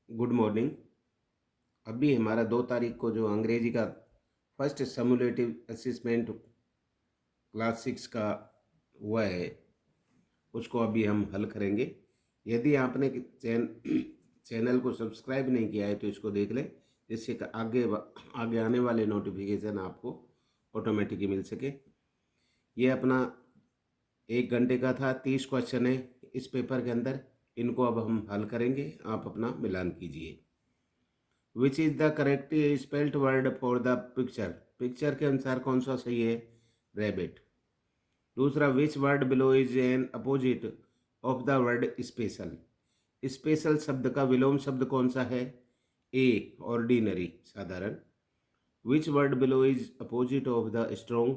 Good morning. अभी हमारा 2 तारीख को जो अंग्रेजी का फर्स्ट समूलेटिव असेसमेंट क्लास 6 का हुआ है उसको अभी हम हल करेंगे। यदि आपने चैनल को सब्सक्राइब नहीं किया है तो इसको देख लें, जिससे कि आगे आने वाले नोटिफिकेशन आपको ऑटोमेटिकली मिल सके। ये अपना 1 घंटे का था, 30 क्वेश्चन है इस पेपर के अंदर। इनको अब हम हल करेंगे, आप अपना मिलान कीजिए। Which is the correct spelt word for the picture. Picture के अनुसार कौन सा सही है? रैबिट। दूसरा, विच word below is an opposite of the word special. Special शब्द का विलोम शब्द कौन सा है? ए, ऑर्डिनरी, साधारण। Which word below is opposite of the strong.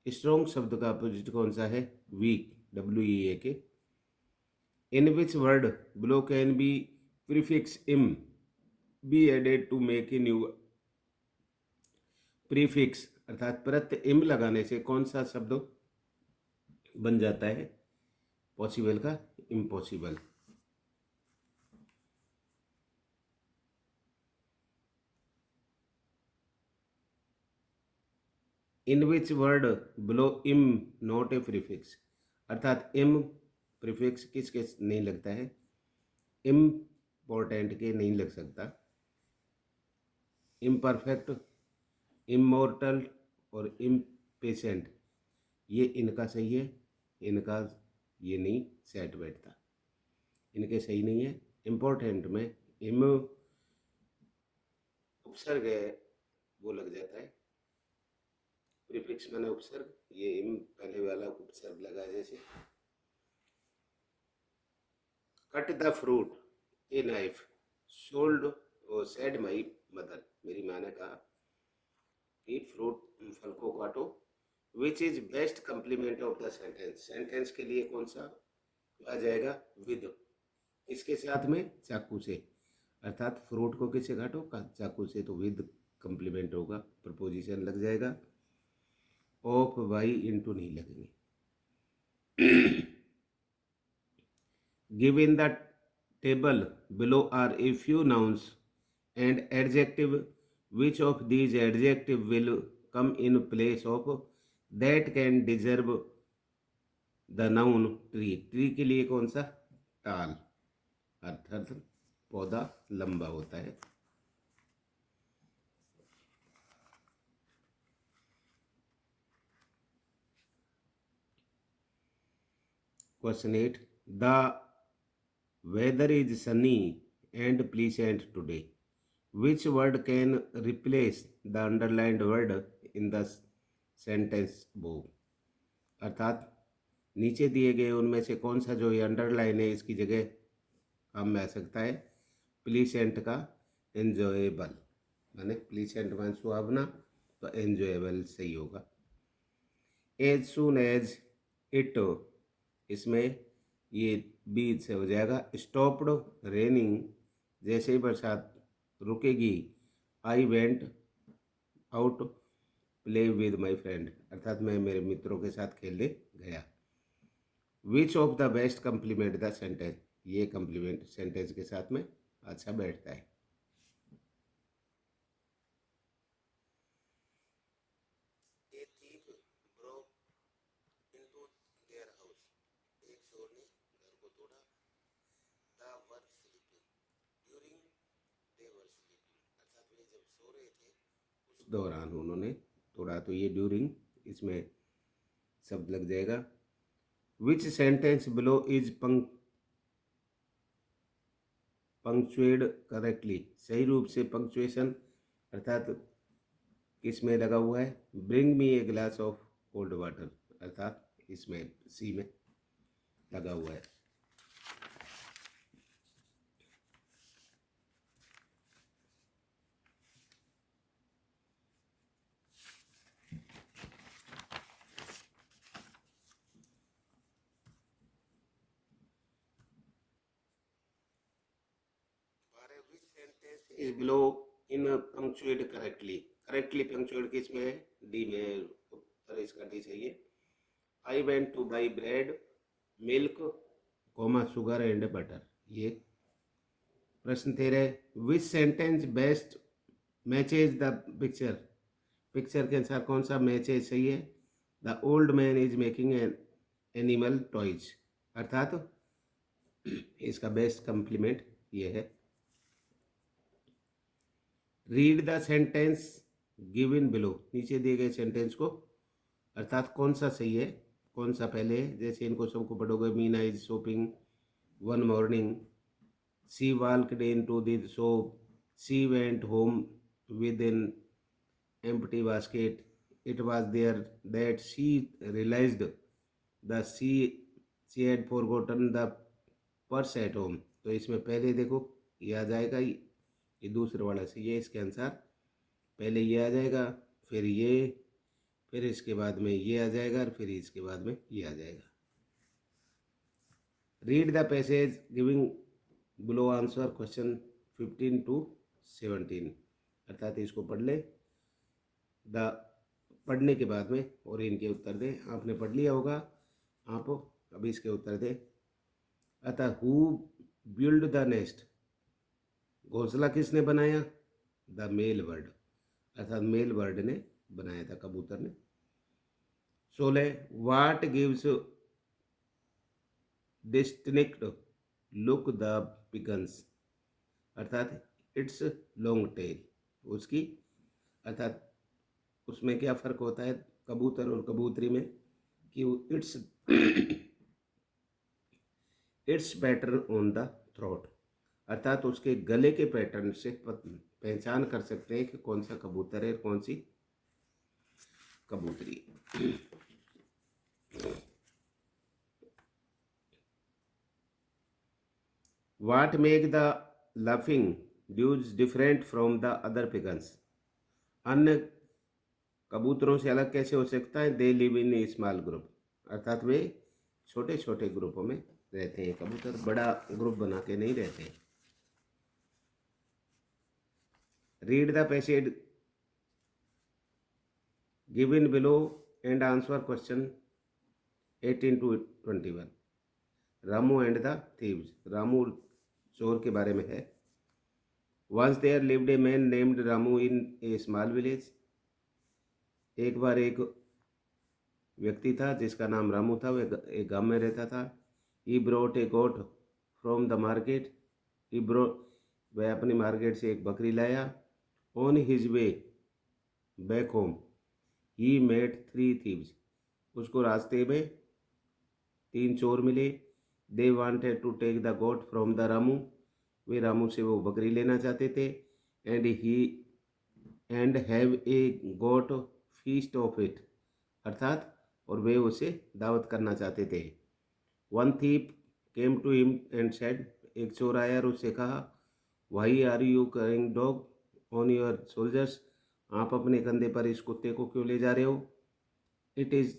Strong शब्द का अपोजिट कौन सा है? Weak, WEAK। In which word below can be prefix im be added to make a new. Prefix अर्थात प्रत्यय इम लगाने से कौन सा शब्द बन जाता है पॉसिबल का? Impossible. In which word below इम नॉट ए प्रीफिक्स। अर्थात इम प्रीफिक्स किसके नहीं लगता है? इम्पोर्टेंट के नहीं लग सकता। इम्परफेक्ट, इमोर्टल और इम्पेशेंट, ये इनका सही है, इनका ये नहीं सेट बैठता, इनके सही नहीं है। इम्पोर्टेंट में इम उपसर्ग है वो लग जाता है। प्रीफिक्स मैंने उपसर्ग, ये इम पहले वाला उपसर्ग लगा जैसे। Cut the fruit a knife sold और सेड माई मदर। मेरी माँ ने कहा कि फ्रूट, फल को काटो। Which is best complement of the sentence. Sentence के लिए कौन सा आ जाएगा? विद। इसके साथ में चाकू से, अर्थात फ्रूट को किससे काटो? चाकू से, तो विद कंप्लीमेंट होगा, प्रपोजिशन लग जाएगा। ऑफ, बाई, इनटू नहीं लगेंगे। Give in the table below are a few nouns and adjective. Which of these adjective will come in place of that can deserve the noun tree. Tree के लिए कौन सा? टाल, अर्थात पौधा लंबा होता है। Question 8, the weather is sunny and pleasant today. Which word can replace the underlined word in the sentence above? अर्थात नीचे दिए गए उनमें से कौन सा जो ये अंडरलाइन है इसकी जगह काम में आ सकता है? प्लीसेंट का एन्जॉयबल, माने प्लीसेंट मान सुहावना, तो एन्जॉयबल सही होगा। एज सुन एज इट, इसमें ये बीच से हो जाएगा। स्टॉप्ड रेनिंग, जैसे ही बरसात रुकेगी। I went out play with my friend, अर्थात मैं मेरे मित्रों के साथ खेलने गया। विच of the best complement the sentence, ये कंप्लीमेंट सेंटेंस के साथ में अच्छा बैठता है। A thief broke into their house. एक चोर ने घर को तोड़ा। The were sleeping during they were sleeping, अर्थात वे जब सो रहे थे उस दौरान उन्होंने तोड़ा, तो ये ड्यूरिंग इसमें शब्द लग जाएगा। Which sentence below is punctuated correctly. सही रूप से पंक्चुएशन अर्थात किस में लगा हुआ है? Bring me a glass of cold water, अर्थात इसमें सी में लगा हुआ है। Is below in punctuate correctly. Correctly punctuate किस में है? डी में, उत्तर इसका डी चाहिए। I went to buy bread, milk, comma, sugar and butter, ये प्रश्न 13, which sentence best matches the picture, picture के अनुसार कौन सा मैचेज सही है। The old man is making an animal toys, अर्थात इसका बेस्ट कंप्लीमेंट ये है। Read the sentence given below, नीचे दिए गए सेंटेंस को, अर्थात कौन सा सही है, कौन सा पहले है। जैसे इनको सबको पढ़ोगे, Meena is shopping one morning, she walked into the shop, she went home with an empty basket, it was there that she realized the she had forgotten the purse at home। तो इसमें पहले देखो ये आ जाएगा, ये दूसरे वाला से ये, इसके अनुसार पहले ये आ जाएगा, फिर ये, फिर इसके बाद में ये आ जाएगा, और फिर इसके बाद में ये आ जाएगा। Read the passage giving below, answer question 15 to 17, अर्थात इसको पढ़ ले द पढ़ने के बाद में और इनके उत्तर दे। आपने पढ़ लिया होगा, आप अभी इसके उत्तर दे। अतः हु बिल्ड द नेस्ट, घोंसला किसने बनाया। द मेल बर्ड, अर्थात मेल बर्ड ने बनाया था, कबूतर ने। 16, वाट गिव्स डिस्टिंक्ट लुक द पिगन्स, अर्थात इट्स लॉन्ग टेल, उसकी अर्थात उसमें क्या फ़र्क होता है कबूतर और कबूतरी में, कि it's it's pattern on the throat, अर्थात उसके गले के पैटर्न से पहचान कर सकते हैं कि कौन सा कबूतर है, कौन सी कबूतरी। What make the laughing doves different from the other pigeons, अन्य कबूतरों से अलग कैसे हो सकता है। They live in a small group, अर्थात वे छोटे छोटे ग्रुपों में रहते हैं, कबूतर बड़ा ग्रुप बना के नहीं रहते। Read the passage given below and answer question 18 to 21। Ramu and the thieves, Ramu चोर के बारे में है। Once there lived a man named Ramu in a small village, एक बार एक व्यक्ति था जिसका नाम रामू था, वह एक गांव में रहता था। He brought a goat from the market, he brought, वह अपनी मार्केट से एक बकरी लाया। On his way back home he met 3 thieves, उसको रास्ते में 3 चोर मिले। They wanted to take the goat from the Ramu, वे रामू से वो बकरी लेना चाहते थे। And have a goat feast of it, अर्थात और वे उसे दावत करना चाहते थे। One thief came to him and said, एक चोर आया और उससे कहा, why are you carrying dog on your shoulders, आप अपने कंधे पर इस कुत्ते को क्यों ले जा रहे हो। इट इज़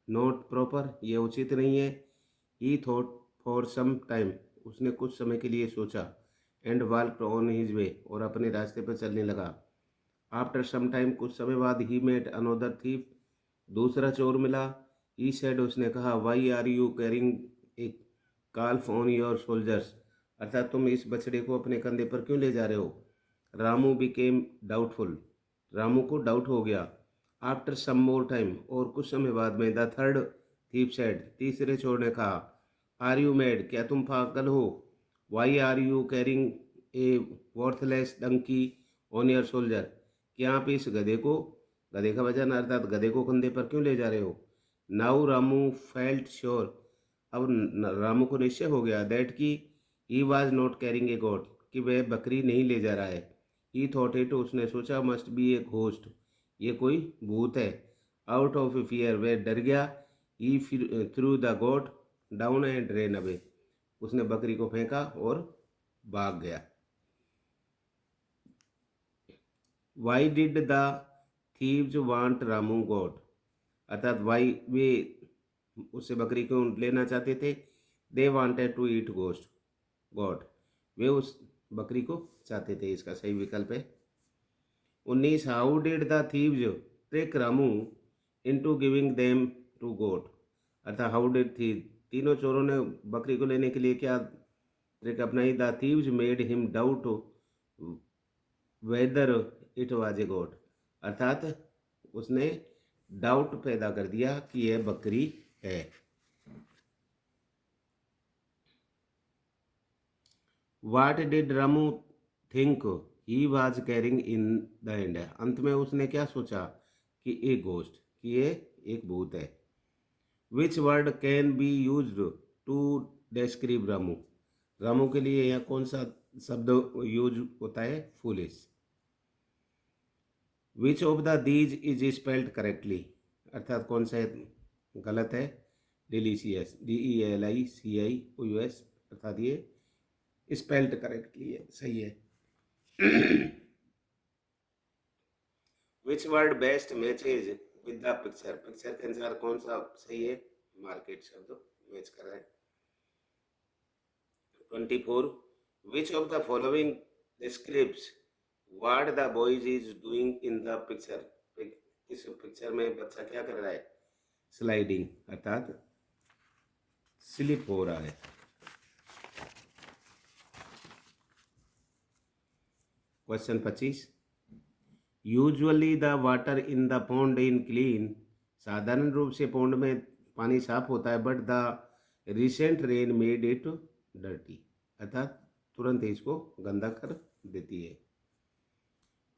नॉट प्रॉपर, ये उचित नहीं है। He thought for some time, उसने कुछ समय के लिए सोचा। And walked on his way, और अपने रास्ते पर चलने लगा। आफ्टर सम टाइम, कुछ समय बाद, ही मेट अनोदर थीफ, दूसरा चोर मिला। ही सेड, उसने कहा, why are you carrying a calf on your shoulders, अर्थात तुम इस बछड़े को अपने कंधे पर क्यों ले जा रहे हो। रामू बिकेम डाउटफुल, रामू को डाउट हो गया। आफ्टर सम मोर टाइम, और कुछ समय बाद में, द थर्ड थीफ सेड, तीसरे चोर ने कहा, आर यू मैड, क्या तुम पागल हो। Why are you carrying a worthless donkey on your shoulder, क्या आप इस गधे को, गधे का वजन अर्थात गधे को कंधे पर क्यों ले जा रहे हो। नाउ रामू फेल्ट श्योर, अब रामू को निश्चय हो गया, दैट की he was not carrying a god, कि वह बकरी नहीं ले जा रहा है। ही थॉट इट, उसने सोचा, मस्ट बी ए घोस्ट, ये कोई भूत है। आउट ऑफ फियर, वह डर गया। He threw the goat down and ran away, उसने बकरी को फेंका और भाग गया। Why did the thieves want Ramu goat, अर्थात वाई, वे उससे बकरी को लेना चाहते थे। दे वांटेड टू ईट गोस्ट गॉड, वे उस बकरी को चाहते थे, इसका सही विकल्प है 19। How did the thieves trick Ramu into giving them the goat, अर्थात हाउ डिड थी, तीनों चोरों ने बकरी को लेने के लिए क्या ट्रिक अपनाई। The thieves made him doubt whether it was a goat, अर्थात उसने डाउट पैदा कर दिया कि यह बकरी है। What did Ramu think he was carrying in the end, अंत में उसने क्या सोचा कि एक घोस्ट, कि ये एक भूत है। Which word can be use to describe Ramu, Ramu के लिए यह कौन सा शब्द यूज होता है? Foolish. Which of the these is spelled correctly, अर्थात कौन सा गलत है? डिलीशियस, DELICIOUS, अर्थात ये स्पेल्ड करेक्टली है, सही है। Which word best matches with the picture, picture के अनुसार कौन सा सही है? मार्केट शब्द मैच कर रहा है। 24, which of the following describes what the boy is doing in the picture, इस पिक्चर में बच्चा क्या कर रहा है? स्लाइडिंग, अर्थात स्लिप हो रहा है। Question 25, usually the water in the pond in clean, साधारण रूप से पॉन्ड में पानी साफ होता है, but the recent rain made it dirty, अर्थात तुरंत ही इसको गंदा कर देती है।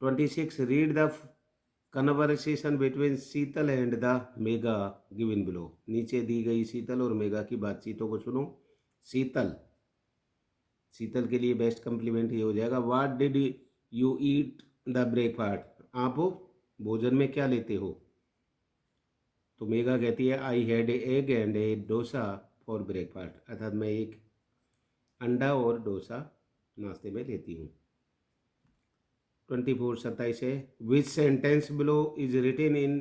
26, read the conversation between Sheetal and the mega given below, नीचे दी गई शीतल और मेगा की बातचीतों को सुनो। शीतल, शीतल के लिए बेस्ट कम्प्लीमेंट ये हो जाएगा, what did you eat the breakfast, आप भोजन में क्या लेते हो? तो मेगा कहती है I had a egg and A dosa for breakfast, अर्थात मैं एक अंडा और डोसा नाश्ते में लेती हूँ। 24, 27 है, which sentence below is written in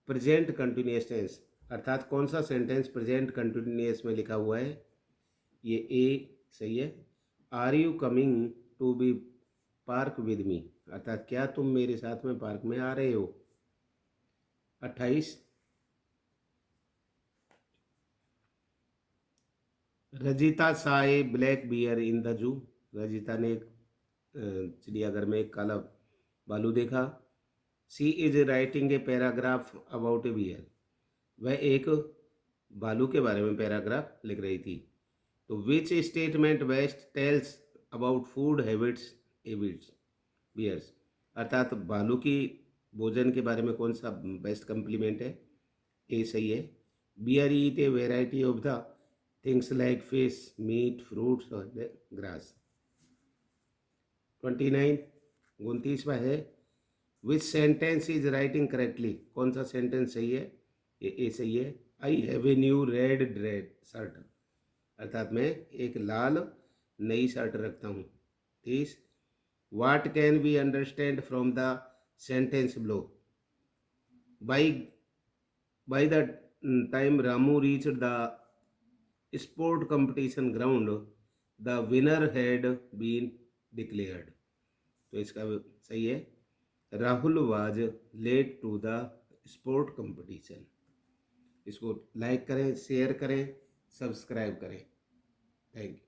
present continuous tense, अर्थात कौन सा सेंटेंस प्रेजेंट कंटिन्यूअस में लिखा हुआ है? ये ए सही है। Are you coming to be park with me, अर्थात क्या तुम मेरे साथ में पार्क में आ रहे हो? 28, Rajita saw a black bear in the zoo, Rajita ने चिड़ियाघर में एक काला भालू देखा। She is writing a paragraph about a bear, वह एक भालू के बारे में पैराग्राफ लिख रही थी। तो which statement best tells about food habits एविड्स बियर्स, अर्थात भालू की भोजन के बारे में कौन सा बेस्ट कम्प्लीमेंट है? ए सही है। Bear eat a variety of the things like fish, meat, fruits और ग्रास। 29, 29वां है, which sentence is writing correctly, कौन सा सेंटेंस सही है? ये ए सही है। I have a new red dread shirt, अर्थात मैं एक लाल नई शर्ट रखता हूँ। 30, what can we understand from the sentence below, by the time Ramu reach the sport competition ground the winner had been declared, तो इसका सही है, Rahul was late to the sport competition. इसको लाइक करें, शेयर करें, सब्सक्राइब करें। Thank you.